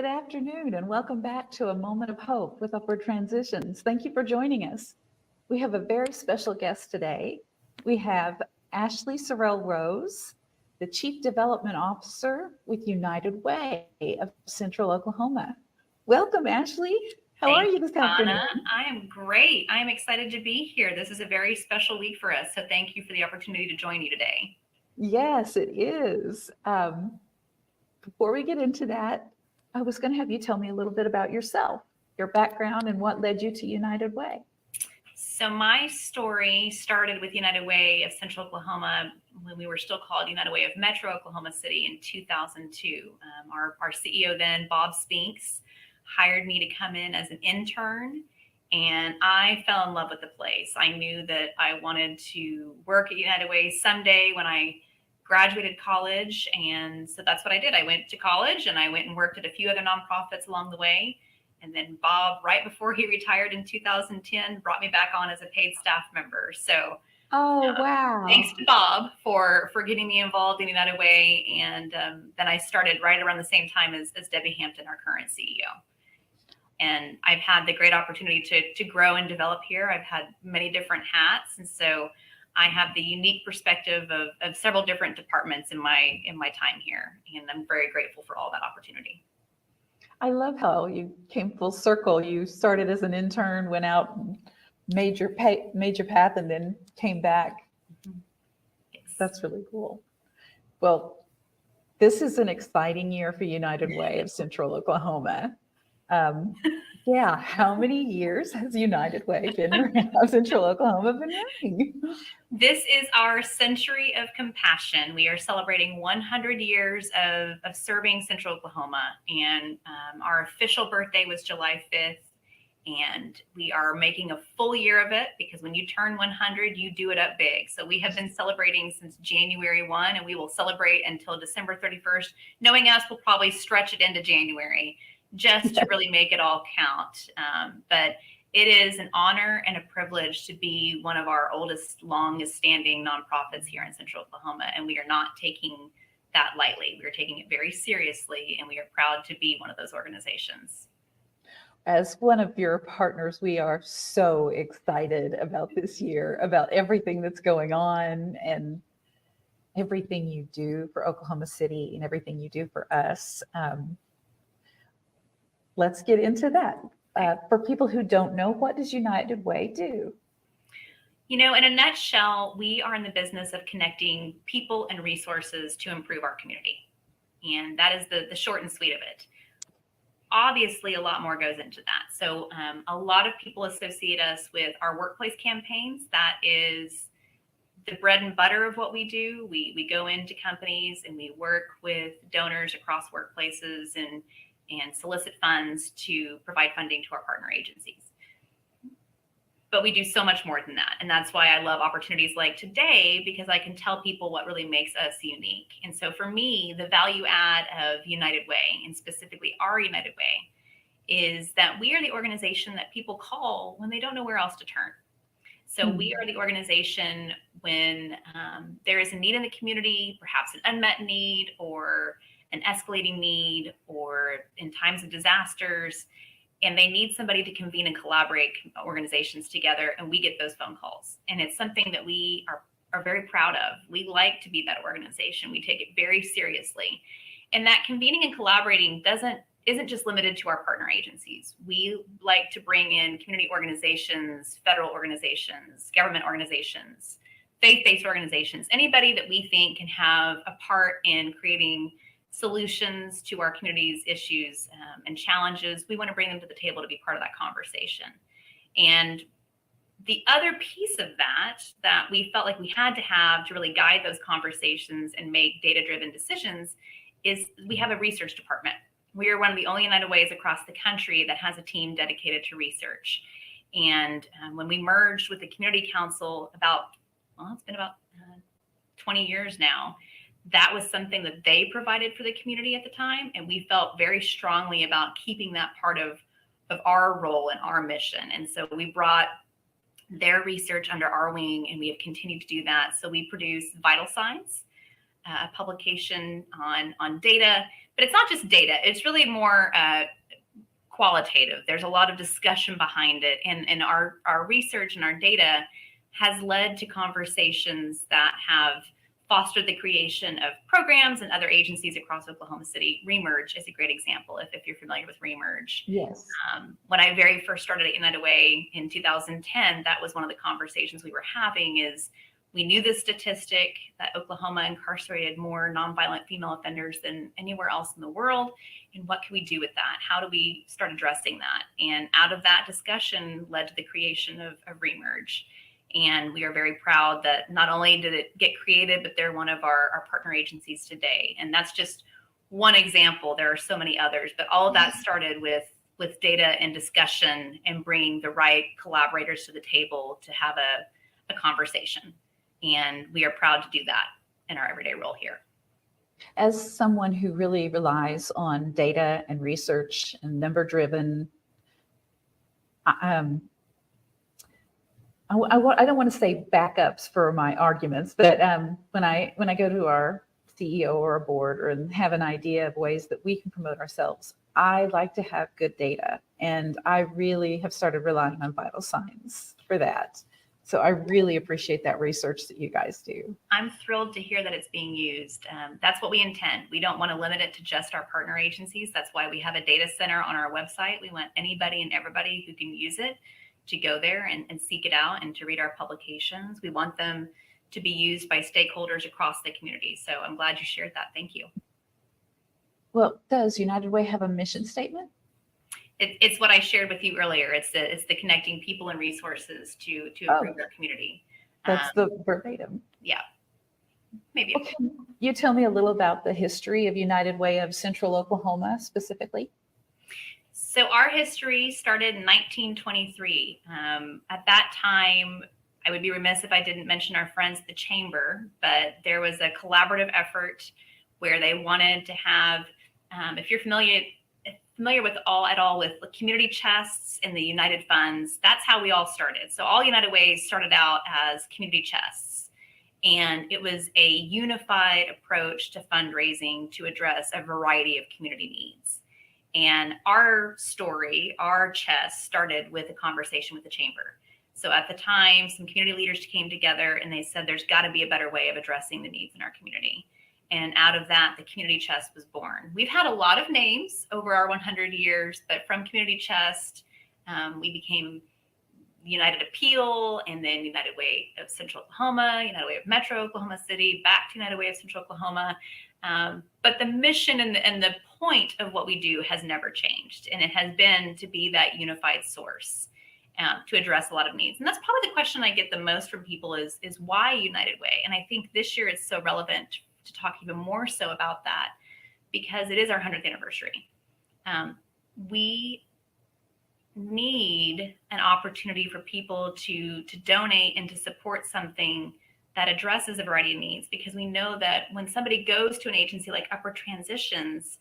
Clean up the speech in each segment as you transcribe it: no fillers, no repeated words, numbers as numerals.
good afternoon, and welcome back to A Moment of Hope with Upward Transitions. Thank you for joining us. We have a very special guest today. We have Ashley Sorrell Rose, the Chief Development Officer with United Way of Central Oklahoma. Welcome, Ashley. How are Thank you you, this Donna. afternoon? I am great. I am excited to be here. This is a very special week for us, so thank you for the opportunity to join you today. Yes, it is. Before we get into that, I was going to have you tell me a little bit about yourself, your background, and what led you to United Way. So my story started with United Way of Central Oklahoma when we were still called United Way of Metro Oklahoma City in 2002. Our CEO then, Bob Spinks, hired me to come in as an intern, and I fell in love with the place. I knew that I wanted to work at United Way someday when I graduated college, and so that's what I did. I went to college and I went and worked at a few other nonprofits along the way. And then Bob, right before he retired in 2010, brought me back on as a paid staff member. So Oh, wow. thanks to Bob for getting me involved in United Way. And then I started right around the same time as Debbie Hampton, our current CEO. And I've had the great opportunity to grow and develop here. I've had many different hats. And so I have the unique perspective of several different departments in my time here. And I'm very grateful for all that opportunity. I love how you came full circle. You started as an intern, went out, major path, and then came back. Yes. That's really cool. Well, this is an exciting year for United Way of Central Oklahoma. Yeah, how many years has United Way been around, Central Oklahoma been running? This is our century of compassion. We are celebrating 100 years of serving Central Oklahoma, and our official birthday was July 5th, and we are making a full year of it because when you turn 100, you do it up big. So we have been celebrating since January 1, and we will celebrate until December 31st. Knowing us, we'll probably stretch it into January just to really make it all count. But it is an honor and a privilege to be one of our oldest, longest standing nonprofits here in Central Oklahoma. And we are not taking that lightly. We are taking it very seriously, and we are proud to be one of those organizations. As one of your partners, we are so excited about this year, about everything that's going on and everything you do for Oklahoma City and everything you do for us. Let's get into that. For people who don't know, what does United Way do? You know, in a nutshell, we are in the business of connecting people and resources to improve our community. And that is the short and sweet of it. Obviously, a lot more goes into that. So a lot of people associate us with our workplace campaigns. That is the bread and butter of what we do. We go into companies and we work with donors across workplaces and solicit funds to provide funding to our partner agencies. But we do so much more than that. And that's why I love opportunities like today, because I can tell people what really makes us unique. And so for me, the value add of United Way, and specifically our United Way, is that we are the organization that people call when they don't know where else to turn. So we are the organization when there is a need in the community, perhaps an unmet need or an escalating need, or in times of disasters, and they need somebody to convene and collaborate organizations together, and we get those phone calls. And it's something that we are very proud of. We like to be that organization. We take it very seriously. And that convening and collaborating isn't just limited to our partner agencies. We like to bring in community organizations, federal organizations, government organizations, faith-based organizations, anybody that we think can have a part in creating solutions to our community's issues and challenges. We want to bring them to the table to be part of that conversation. And the other piece of that we felt like we had to have to really guide those conversations and make data-driven decisions is we have a research department. We are one of the only United Ways across the country that has a team dedicated to research. And when we merged with the Community Council it's been about 20 years now, that was something that they provided for the community at the time. And we felt very strongly about keeping that part of our role and our mission. And so we brought their research under our wing, and we have continued to do that. So we produce vital signs. a publication on data, but it's not just data. It's really more qualitative. There's a lot of discussion behind it, and our research and our data has led to conversations that have fostered the creation of programs and other agencies across Oklahoma City. Remerge is a great example, if you're familiar with Remerge. Yes. When I very first started at United Way in 2010, that was one of the conversations we were having. Is we knew the statistic that Oklahoma incarcerated more nonviolent female offenders than anywhere else in the world. And what can we do with that? How do we start addressing that? And out of that discussion led to the creation of Remerge. And we are very proud that not only did it get created, but they're one of our partner agencies today. And that's just one example. There are so many others, but all of that started with data and discussion and bringing the right collaborators to the table to have a conversation. And we are proud to do that in our everyday role here. As someone who really relies on data and research and number driven, I don't want to say backups for my arguments, but when I go to our CEO or a board and have an idea of ways that we can promote ourselves, I like to have good data, and I really have started relying on vital signs for that. So I really appreciate that research that you guys do. I'm thrilled to hear that it's being used. That's what we intend. We don't want to limit it to just our partner agencies. That's why we have a data center on our website. We want anybody and everybody who can use it to go there and seek it out and to read our publications. We want them to be used by stakeholders across the community. So I'm glad you shared that. Thank you. Well, does United Way have a mission statement? It's what I shared with you earlier. It's the connecting people and resources to improve our community. That's the verbatim. Yeah, maybe. Okay. You tell me a little about the history of United Way of Central Oklahoma specifically. So our history started in 1923. At that time, I would be remiss if I didn't mention our friends, the Chamber, but there was a collaborative effort where they wanted to have, if you're familiar with with community chests and the United Funds, that's how we all started. So all United Ways started out as community chests. And it was a unified approach to fundraising to address a variety of community needs. And our story, our chest, started with a conversation with the Chamber. So at the time, some community leaders came together and they said, there's got to be a better way of addressing the needs in our community. And out of that, the Community Chest was born. We've had a lot of names over our 100 years, but from Community Chest, we became United Appeal, and then United Way of Central Oklahoma, United Way of Metro Oklahoma City, back to United Way of Central Oklahoma. But the mission and the point of what we do has never changed. And it has been to be that unified source to address a lot of needs. And that's probably the question I get the most from people is why United Way? And I think this year it's so relevant to talk even more so about that because it is our 100th anniversary. We need an opportunity for people to donate and to support something that addresses a variety of needs, because we know that when somebody goes to an agency like Upward Transitions,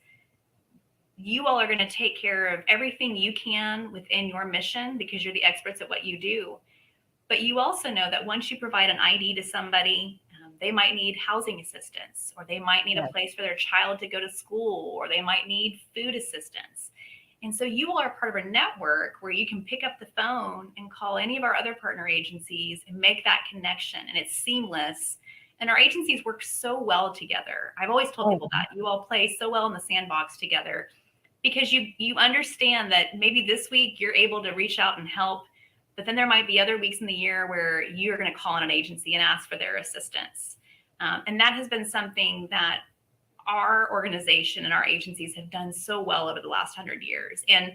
you all are going to take care of everything you can within your mission because you're the experts at what you do. But you also know that once you provide an ID to somebody, they might need housing assistance, or they might need a place for their child to go to school, or they might need food assistance. And so you all are part of a network where you can pick up the phone and call any of our other partner agencies and make that connection. And it's seamless. And our agencies work so well together. I've always told people that you all play so well in the sandbox together because you understand that maybe this week you're able to reach out and help, but then there might be other weeks in the year where you're going to call on an agency and ask for their assistance. And that has been something that our organization and our agencies have done so well over the last 100 years. And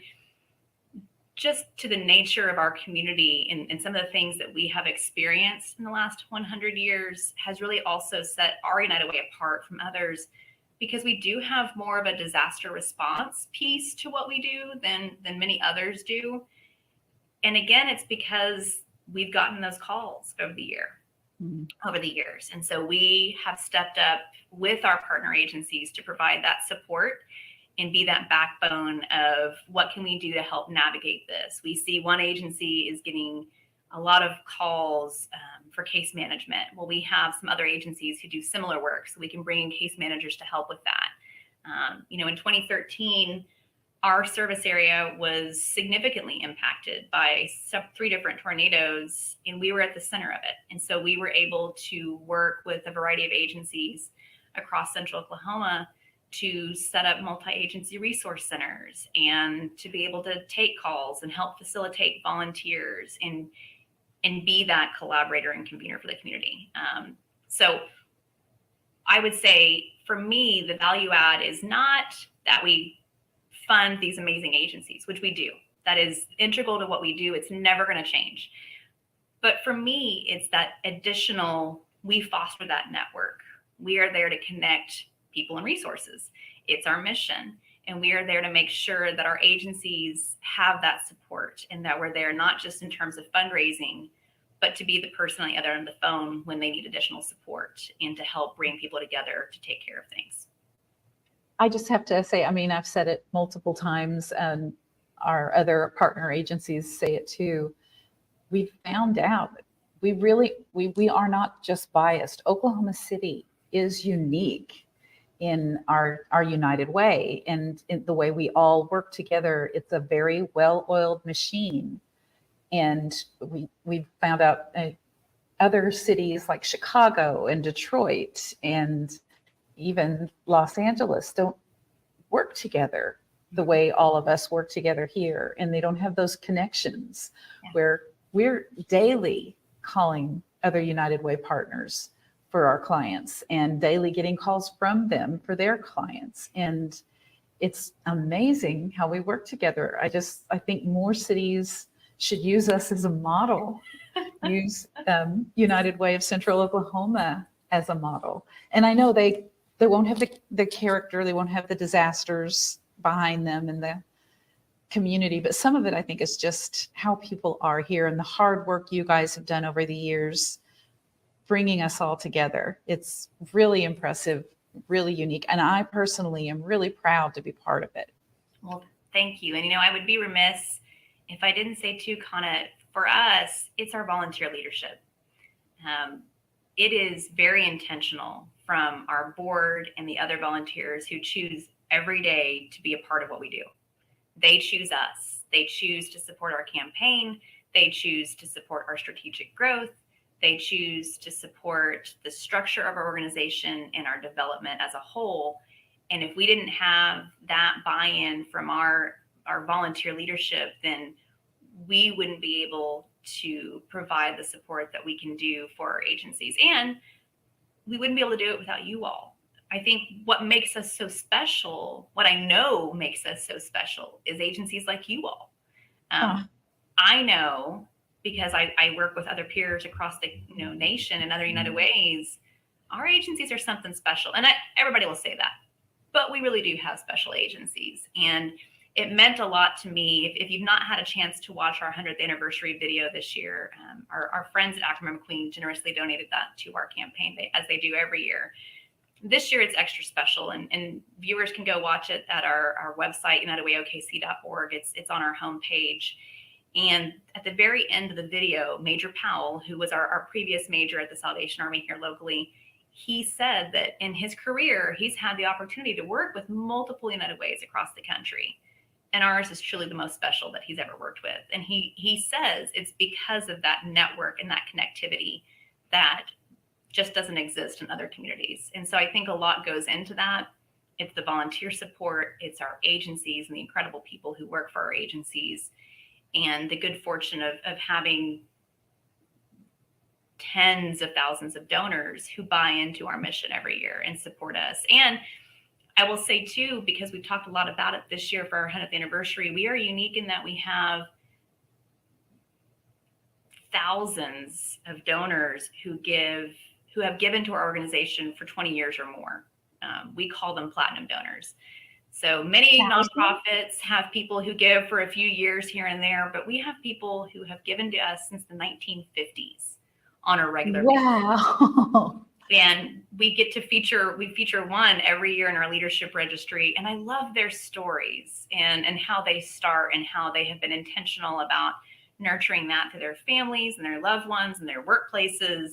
just to the nature of our community and some of the things that we have experienced in the last 100 years has really also set our United Way apart from others, because we do have more of a disaster response piece to what we do than many others do. And again, it's because we've gotten those calls over the years. And so we have stepped up with our partner agencies to provide that support and be that backbone of what can we do to help navigate this. We see one agency is getting a lot of calls for case management. Well, we have some other agencies who do similar work, so we can bring in case managers to help with that. In 2013, our service area was significantly impacted by 3 different tornadoes, and we were at the center of it. And so we were able to work with a variety of agencies across central Oklahoma to set up multi-agency resource centers and to be able to take calls and help facilitate volunteers and be that collaborator and convener for the community. So I would say for me, the value add is not that we fund these amazing agencies, which we do. That is integral to what we do. It's never going to change. But for me, it's that additional, we foster that network. We are there to connect people and resources. It's our mission. And we are there to make sure that our agencies have that support and that we're there not just in terms of fundraising, but to be the person on the other end of the phone when they need additional support and to help bring people together to take care of things. I just have to say, I mean, I've said it multiple times, and our other partner agencies say it too. We found out we are not just biased. Oklahoma City is unique in our united way, and in the way we all work together. It's a very well-oiled machine. And we found out other cities like Chicago and Detroit and even Los Angeles don't work together the way all of us work together here. And they don't have those connections where we're daily calling other United Way partners for our clients and daily getting calls from them for their clients. And it's amazing how we work together. I think more cities should use us as a model, use United Way of Central Oklahoma as a model. And I know they won't have the character, they won't have the disasters behind them in the community, but some of it I think is just how people are here and the hard work you guys have done over the years, bringing us all together. It's really impressive, really unique. And I personally am really proud to be part of it. Well, thank you. And, I would be remiss if I didn't say too, Kana, for us, it's our volunteer leadership. It is very intentional from our board and the other volunteers who choose every day to be a part of what we do. They choose us. They choose to support our campaign. They choose to support our strategic growth. They choose to support the structure of our organization and our development as a whole. And if we didn't have that buy-in from our volunteer leadership, then we wouldn't be able to provide the support that we can do for our agencies. And we wouldn't be able to do it without you all. I think what makes us so special, what I know makes us so special, is agencies like you all. I know, because I work with other peers across the nation and other United Ways, our agencies are something special. And everybody will say that, but we really do have special agencies. And it meant a lot to me. If you've not had a chance to watch our 100th anniversary video this year, our friends at Acronym McQueen generously donated that to our campaign, as they do every year. This year it's extra special, and viewers can go watch it at our website, unitedwayokc.org. It's on our homepage. And at the very end of the video, Major Powell, who was our previous major at the Salvation Army here locally, he said that in his career, he's had the opportunity to work with multiple United Ways across the country. And ours is truly the most special that he's ever worked with. And he says it's because of that network and that connectivity that just doesn't exist in other communities. And so I think a lot goes into that. It's the volunteer support, it's our agencies and the incredible people who work for our agencies, and the good fortune of having tens of thousands of donors who buy into our mission every year and support us. And I will say too, because we've talked a lot about it this year for our 100th anniversary, we are unique in that we have thousands of donors who have given to our organization for 20 years or more. We call them platinum donors. So many nonprofits have people who give for a few years here and there, but we have people who have given to us since the 1950s on a regular basis. Wow. And we feature one every year in our leadership registry. And I love their stories and how they start and how they have been intentional about nurturing that to their families and their loved ones and their workplaces.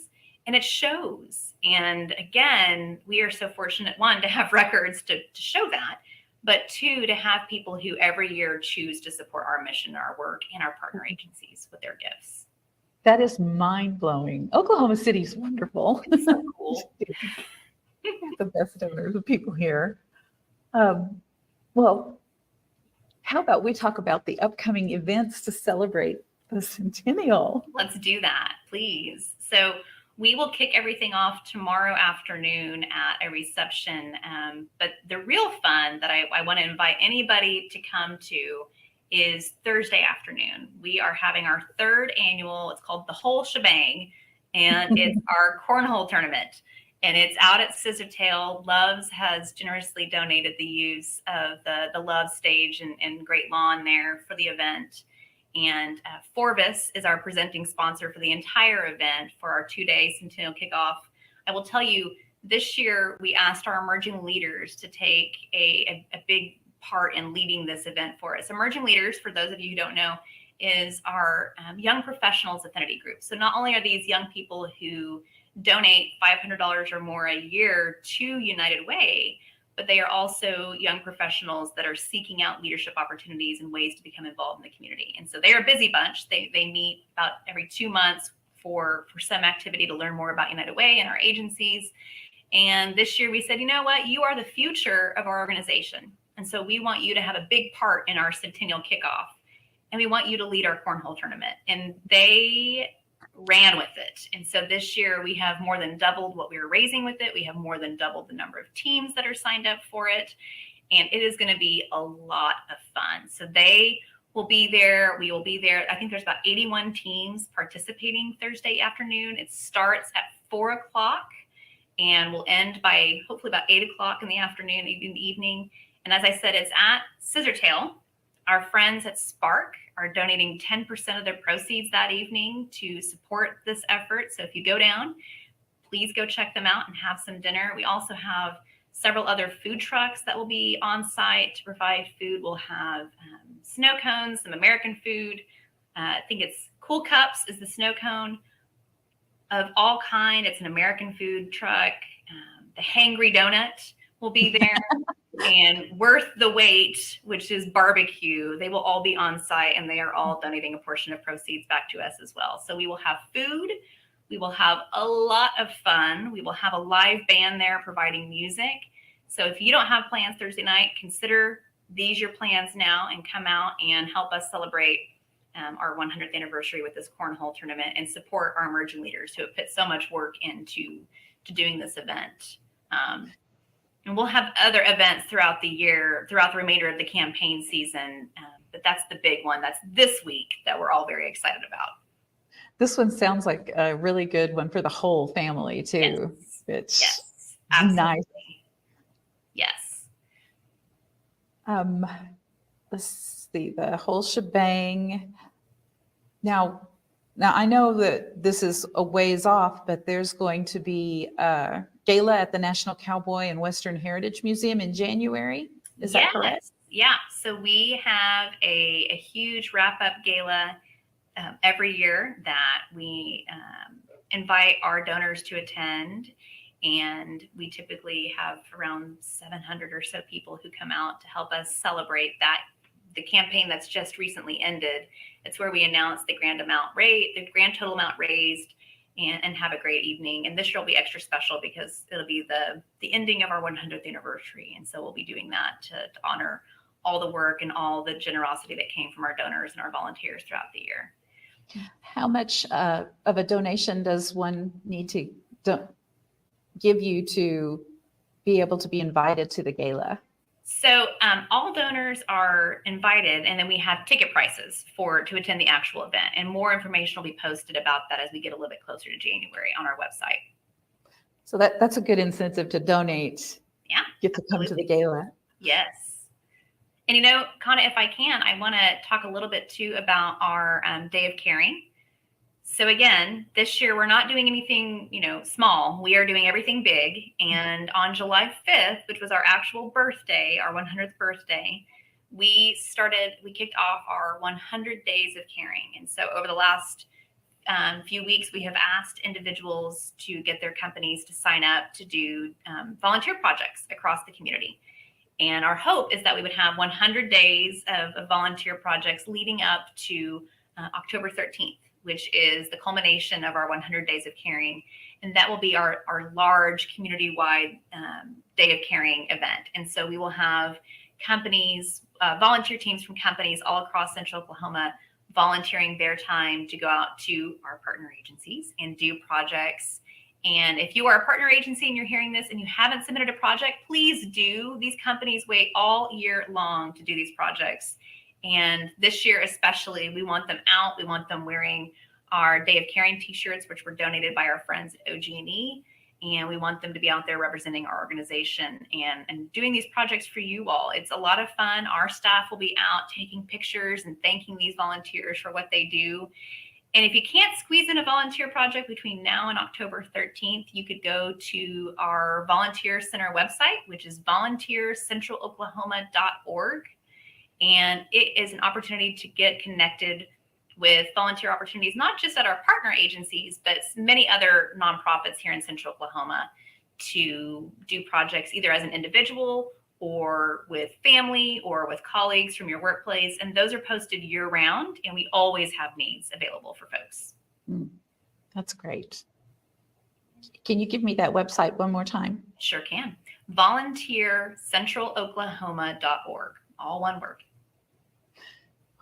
And it shows. And again, we are so fortunate, one, to have records to show that, but two, to have people who every year choose to support our mission, our work, and our partner agencies with their gifts. That is mind-blowing. Oklahoma City is wonderful. It's so cool. The best donors of people here. Well, how about we talk about the upcoming events to celebrate the centennial? Let's do that, please. So we will kick everything off tomorrow afternoon at a reception. But the real fun that I want to invite anybody to come to is Thursday afternoon. We are having our third annual, it's called the Whole Shebang, and it's our cornhole tournament. And it's out at Scissortail. Loves has generously donated the use of the Love stage and great lawn there for the event. And Forbes is our presenting sponsor for the entire event for our 2-day Centennial Kickoff. I will tell you, this year we asked our emerging leaders to take a big part in leading this event for us. Emerging leaders, for those of you who don't know, is our young professionals affinity group. So not only are these young people who donate $500 or more a year to United Way, but they are also young professionals that are seeking out leadership opportunities and ways to become involved in the community. And so they are a busy bunch. They meet about every 2 months for some activity to learn more about United Way and our agencies. And this year we said, you know what, you are the future of our organization. And so we want you to have a big part in our Centennial Kickoff. And we want you to lead our cornhole tournament. And they ran with it. And so this year we have more than doubled what we were raising with it. We have more than doubled the number of teams that are signed up for it. And it is going to be a lot of fun. So they will be there. We will be there. I think there's about 81 teams participating Thursday afternoon. It starts at 4 o'clock and will end by hopefully about 8 o'clock in the afternoon, in the evening. And as I said, it's at Scissortail. Our friends at Spark are donating 10% of their proceeds that evening to support this effort. So if you go down, please go check them out and have some dinner. We also have several other food trucks that will be on site to provide food. We'll have snow cones, some American food. I think it's Cool Cups is the snow cone of all kind. It's an American food truck. The Hangry Donut will be there. And Worth the Wait, which is barbecue, they will all be on site and they are all donating a portion of proceeds back to us as well. So we will have food. We will have a lot of fun. We will have a live band there providing music. So if you don't have plans Thursday night, consider these your plans now and come out and help us celebrate our 100th anniversary with this cornhole tournament and support our emerging leaders who have put so much work into doing this event. And we'll have other events throughout the year, throughout the remainder of the campaign season. But that's the big one. That's this week that we're all very excited about. This one sounds like a really good one for the whole family too. Yes, It's yes, absolutely. nice. Yes. Let's see, the whole shebang. Now I know that this is a ways off, but there's going to be a gala at the National Cowboy and Western Heritage Museum in January. Is that correct? Yeah. So we have a huge wrap-up gala every year that we invite our donors to attend. And we typically have around 700 or so people who come out to help us celebrate the campaign that's just recently ended. It's where we announce the grand total amount raised, and have a great evening. And this year will be extra special because it'll be the ending of our 100th anniversary. And so we'll be doing that to honor all the work and all the generosity that came from our donors and our volunteers throughout the year. How much of a donation does one need to give you to be able to be invited to the gala? So all donors are invited, and then we have ticket prices to attend the actual event. And more information will be posted about that as we get a little bit closer to January on our website. So that's a good incentive to donate. Yeah, get to come to the gala. Yes. And Kana, if I can, I want to talk a little bit too about our Day of Caring. So again, this year we're not doing anything, small. We are doing everything big. And on July 5th, which was our actual birthday, our 100th birthday, we kicked off our 100 days of caring. And so over the last few weeks, we have asked individuals to get their companies to sign up to do volunteer projects across the community. And our hope is that we would have 100 days of volunteer projects leading up to October 13th, which is the culmination of our 100 days of caring. And that will be our large community-wide day of caring event. And so we will have companies, volunteer teams from companies all across Central Oklahoma volunteering their time to go out to our partner agencies and do projects. And if you are a partner agency and you're hearing this and you haven't submitted a project, please do. These companies wait all year long to do these projects. And this year especially, we want them out. We want them wearing our Day of Caring t-shirts, which were donated by our friends at OG&E. And we want them to be out there representing our organization and doing these projects for you all. It's a lot of fun. Our staff will be out taking pictures and thanking these volunteers for what they do. And if you can't squeeze in a volunteer project between now and October 13th, you could go to our Volunteer Center website, which is volunteercentraloklahoma.org. And it is an opportunity to get connected with volunteer opportunities, not just at our partner agencies, but many other nonprofits here in Central Oklahoma to do projects either as an individual or with family or with colleagues from your workplace. And those are posted year round, and we always have needs available for folks. That's great. Can you give me that website one more time? Sure can. volunteercentraloklahoma.org, all one word.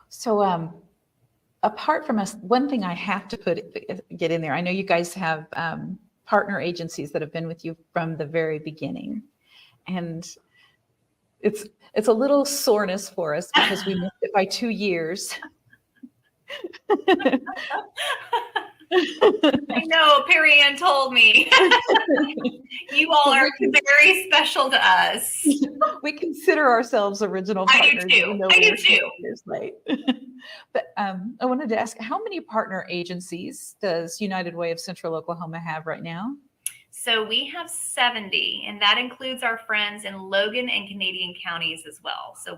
So apart from us, one thing I have to get in there, I know you guys have partner agencies that have been with you from the very beginning. And it's a little soreness for us because we missed it by 2 years. I know, Perry Ann told me. You all are very special to us. We consider ourselves original partners. I do too. Years late. But I wanted to ask, how many partner agencies does United Way of Central Oklahoma have right now? So we have 70, and that includes our friends in Logan and Canadian counties as well. So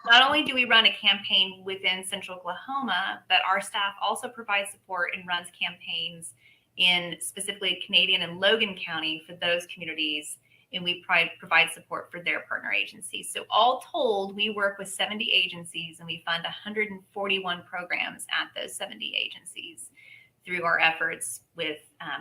not only do we run a campaign within Central Oklahoma, but our staff also provides support and runs campaigns in specifically Canadian and Logan County for those communities, and we provide support for their partner agencies. So all told, we work with 70 agencies, and we fund 141 programs at those 70 agencies through our efforts with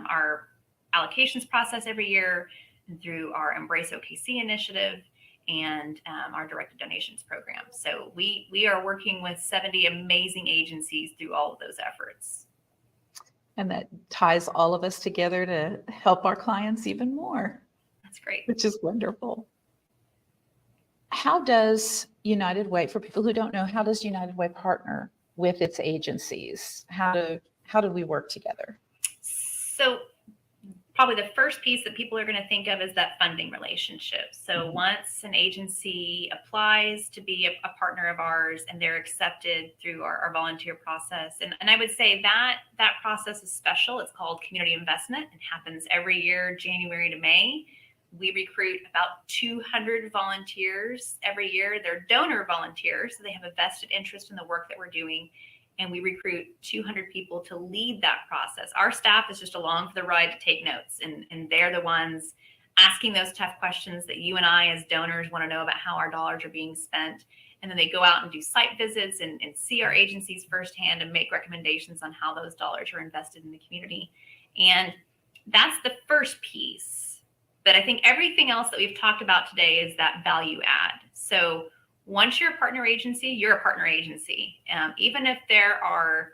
our allocations process every year, and through our Embrace OKC initiative and our directed donations program. So we are working with 70 amazing agencies through all of those efforts. And that ties all of us together to help our clients even more. That's great. Which is wonderful. How does United Way, for people who don't know, how does United Way partner with its agencies? How do we work together? So probably the first piece that people are going to think of is that funding relationship. So once an agency applies to be a partner of ours and they're accepted through our volunteer process, and I would say that process is special. It's called community investment. It happens every year, January to May. We recruit about 200 volunteers every year. They're donor volunteers, so they have a vested interest in the work that we're doing. And we recruit 200 people to lead that process. Our staff is just along for the ride to take notes, and they're the ones asking those tough questions that you and I as donors want to know about how our dollars are being spent. And then they go out and do site visits and see our agencies firsthand and make recommendations on how those dollars are invested in the community. And that's the first piece. But I think everything else that we've talked about today is that value add. So once you're a partner agency, you're a partner agency. Even if there are,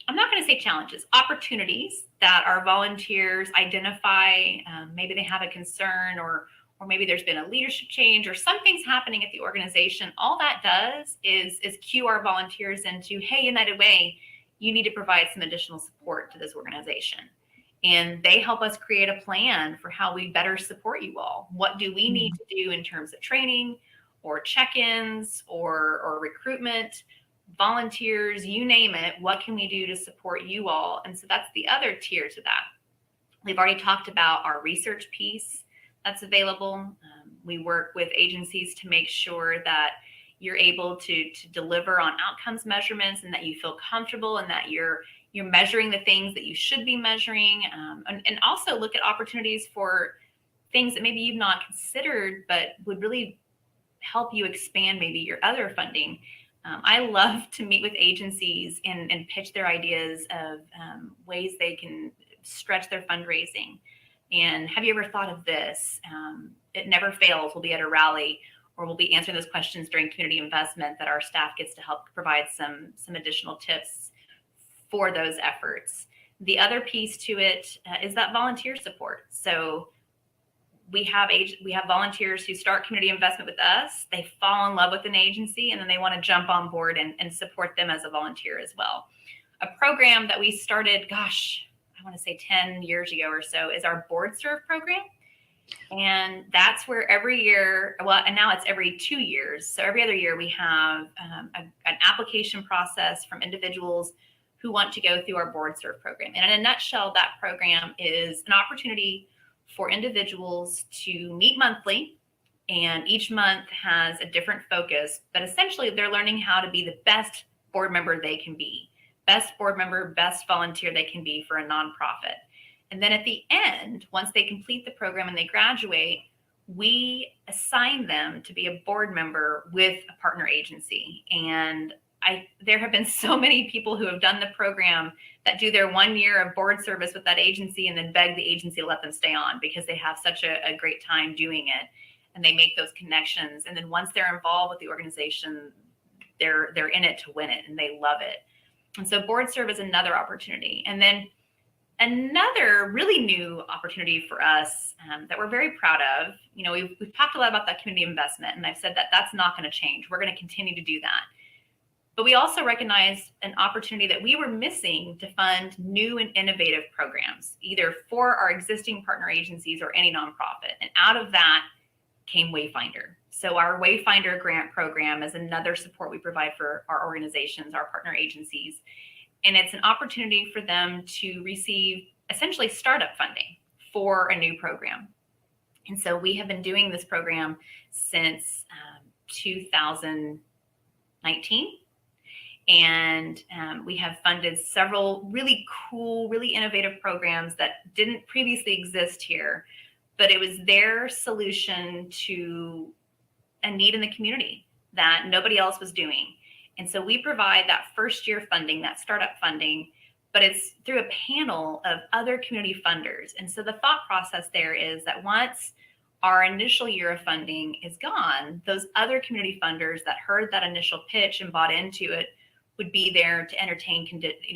I'm not going to say challenges, opportunities that our volunteers identify, maybe they have a concern or maybe there's been a leadership change or something's happening at the organization, all that does is cue our volunteers into, hey, United Way, you need to provide some additional support to this organization. And they help us create a plan for how we better support you all. What do we need to do in terms of training or check-ins or recruitment, volunteers, you name it? What can we do to support you all? And so that's the other tier to that. We've already talked about our research piece that's available. We work with agencies to make sure that you're able to deliver on outcomes measurements, and that you feel comfortable, and that you're measuring the things that you should be measuring, and also look at opportunities for things that maybe you've not considered, but would really help you expand maybe your other funding. I love to meet with agencies and pitch their ideas of ways they can stretch their fundraising. And have you ever thought of this? It never fails. We'll be at a rally, or we'll be answering those questions during community investment that our staff gets to help provide some additional tips for those efforts. The other piece to it is that volunteer support. So we have volunteers who start community investment with us. They fall in love with an agency, and then they want to jump on board and support them as a volunteer as well. A program that we started, gosh, I want to say 10 years ago or so, is our board serve program. And that's where every year, well, and now it's every 2 years. So every other year we have an application process from individuals who want to go through our board serve program. And in a nutshell, that program is an opportunity for individuals to meet monthly, and each month has a different focus, but essentially they're learning how to be the best board member they can be, best board member, best volunteer they can be for a nonprofit. And then at the end, once they complete the program and they graduate, we assign them to be a board member with a partner agency. And there have been so many people who have done the program that do their 1 year of board service with that agency and then beg the agency to let them stay on because they have such a great time doing it, and they make those connections. And then once they're involved with the organization, they're in it to win it, and they love it. And so board serve is another opportunity. And then another really new opportunity for us that we're very proud of, we've talked a lot about that community investment, and I've said that that's not going to change. We're going to continue to do that. But we also recognize an opportunity that we were missing to fund new and innovative programs, either for our existing partner agencies or any nonprofit. And out of that came Wayfinder. So our Wayfinder grant program is another support we provide for our organizations, our partner agencies. And it's an opportunity for them to receive essentially startup funding for a new program. And so we have been doing this program since 2019. And we have funded several really cool, really innovative programs that didn't previously exist here, but it was their solution to a need in the community that nobody else was doing. And so we provide that first year funding, that startup funding, but it's through a panel of other community funders. And so the thought process there is that once our initial year of funding is gone, those other community funders that heard that initial pitch and bought into it would be there to entertain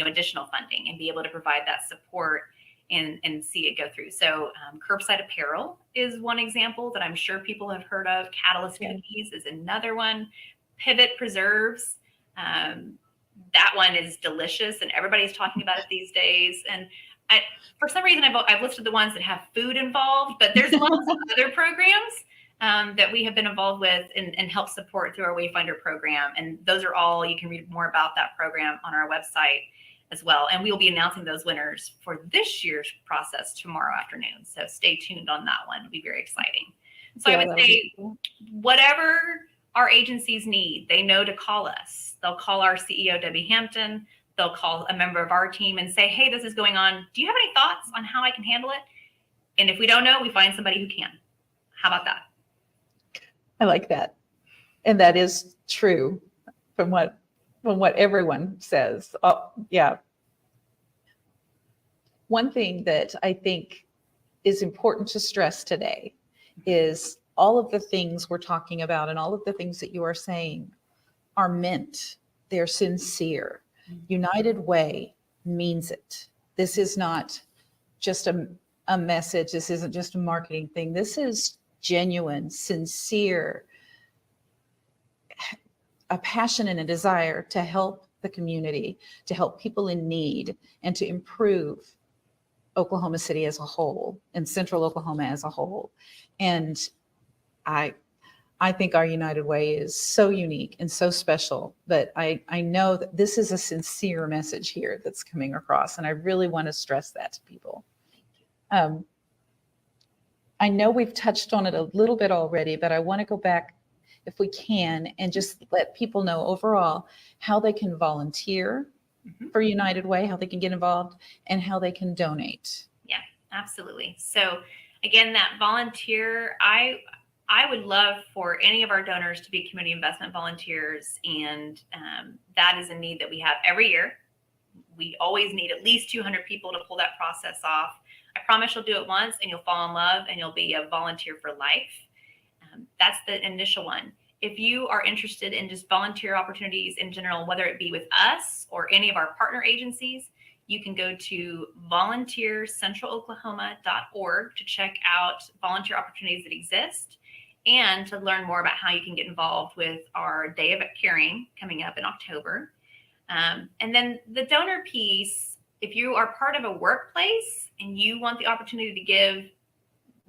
additional funding and be able to provide that support and see it go through. So curbside apparel is one example that I'm sure people have heard of. Catalyst cookies is another one. Pivot preserves. That one is delicious, and everybody's talking about it these days. And for some reason, I've listed the ones that have food involved, but there's lots of other programs that we have been involved with and help support through our Wayfinder program. And those are all, you can read more about that program on our website as well. And we will be announcing those winners for this year's process tomorrow afternoon. So stay tuned on that one. It'll be very exciting. So I would say whatever our agencies need, they know to call us. They'll call our CEO, Debbie Hampton. They'll call a member of our team and say, hey, this is going on. Do you have any thoughts on how I can handle it? And if we don't know, we find somebody who can. How about that? I like that. And that is true from what everyone says. Oh, yeah. One thing that I think is important to stress today is all of the things we're talking about and all of the things that you are saying are meant. They're sincere. United Way means it. This is not just a message. This isn't just a marketing thing. This is genuine, sincere, a passion and a desire to help the community, to help people in need, and to improve Oklahoma City as a whole and central Oklahoma as a whole. And I think our United Way is so unique and so special, but I know that this is a sincere message here that's coming across, and I really want to stress that to people. I know we've touched on it a little bit already, but I want to go back if we can, and just let people know overall how they can volunteer for United Way, how they can get involved, and how they can donate. Yeah, absolutely. So again, that volunteer, I would love for any of our donors to be community investment volunteers, and that is a need that we have every year. We always need at least 200 people to pull that process off. I promise you'll do it once and you'll fall in love and you'll be a volunteer for life. That's the initial one. If you are interested in just volunteer opportunities in general, whether it be with us or any of our partner agencies, you can go to volunteercentraloklahoma.org to check out volunteer opportunities that exist and to learn more about how you can get involved with our Day of Caring coming up in October. And then the donor piece, if you are part of a workplace and you want the opportunity to give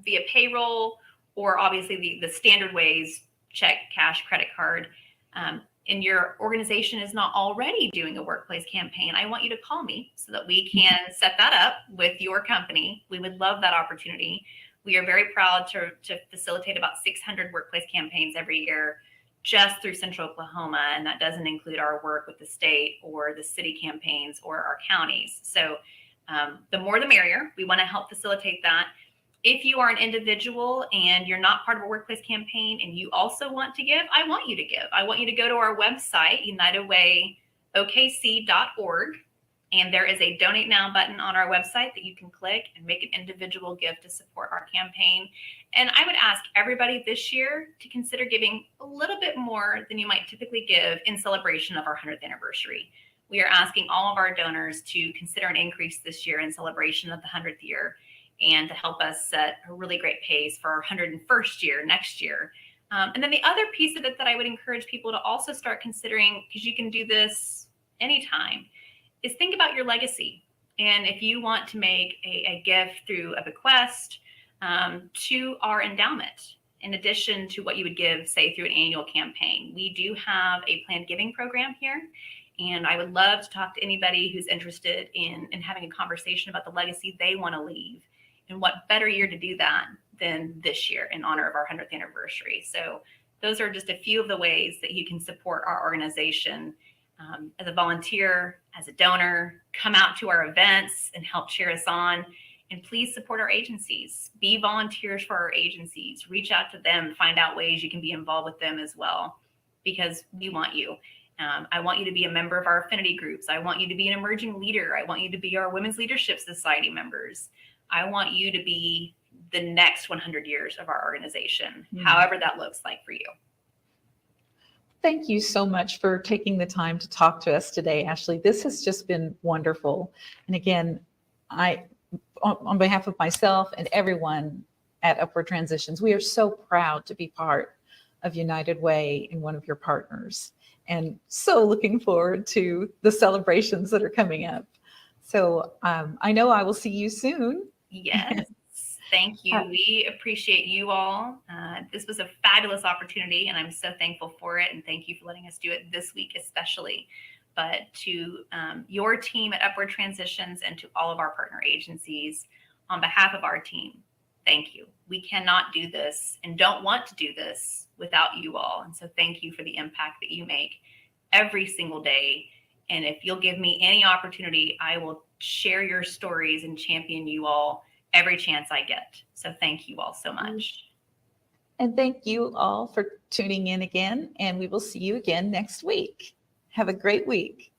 via payroll or obviously the standard ways, check, cash, credit card, and your organization is not already doing a workplace campaign, I want you to call me so that we can set that up with your company. We would love that opportunity. We are very proud to facilitate about 600 workplace campaigns every year just through Central Oklahoma, and that doesn't include our work with the state or the city campaigns or our counties. So the more the merrier. We want to help facilitate that. If you are an individual and you're not part of a workplace campaign and you also want to give, I want you to give. I want you to go to our website, unitedwayokc.org, and there is a donate now button on our website that you can click and make an individual gift to support our campaign. And I would ask everybody this year to consider giving a little bit more than you might typically give in celebration of our 100th anniversary. We are asking all of our donors to consider an increase this year in celebration of the 100th year, and to help us set a really great pace for our 101st year next year. And then the other piece of it that I would encourage people to also start considering, because you can do this anytime, is think about your legacy. And if you want to make a gift through a bequest to our endowment, in addition to what you would give, say, through an annual campaign, we do have a planned giving program here. And I would love to talk to anybody who's interested in having a conversation about the legacy they want to leave. And what better year to do that than this year in honor of our 100th anniversary. So those are just a few of the ways that you can support our organization as a volunteer, as a donor. Come out to our events and help cheer us on. And please support our agencies. Be volunteers for our agencies. Reach out to them, find out ways you can be involved with them as well, because we want you. I want you to be a member of our affinity groups. I want you to be an emerging leader. I want you to be our Women's Leadership Society members. I want you to be the next 100 years of our organization, however that looks like for you. Thank you so much for taking the time to talk to us today, Ashley. This has just been wonderful. And again, on behalf of myself and everyone at Upward Transitions, we are so proud to be part of United Way and one of your partners, and so looking forward to the celebrations that are coming up. So I know I will see you soon. Yes, thank you. We appreciate you all. This was a fabulous opportunity, and I'm so thankful for it. And thank you for letting us do it this week, especially. But to your team at Upward Transitions and to all of our partner agencies, on behalf of our team, thank you. We cannot do this and don't want to do this without you all. And so thank you for the impact that you make every single day. And if you'll give me any opportunity, I will share your stories and champion you all every chance I get. So thank you all so much. And thank you all for tuning in again. And we will see you again next week. Have a great week.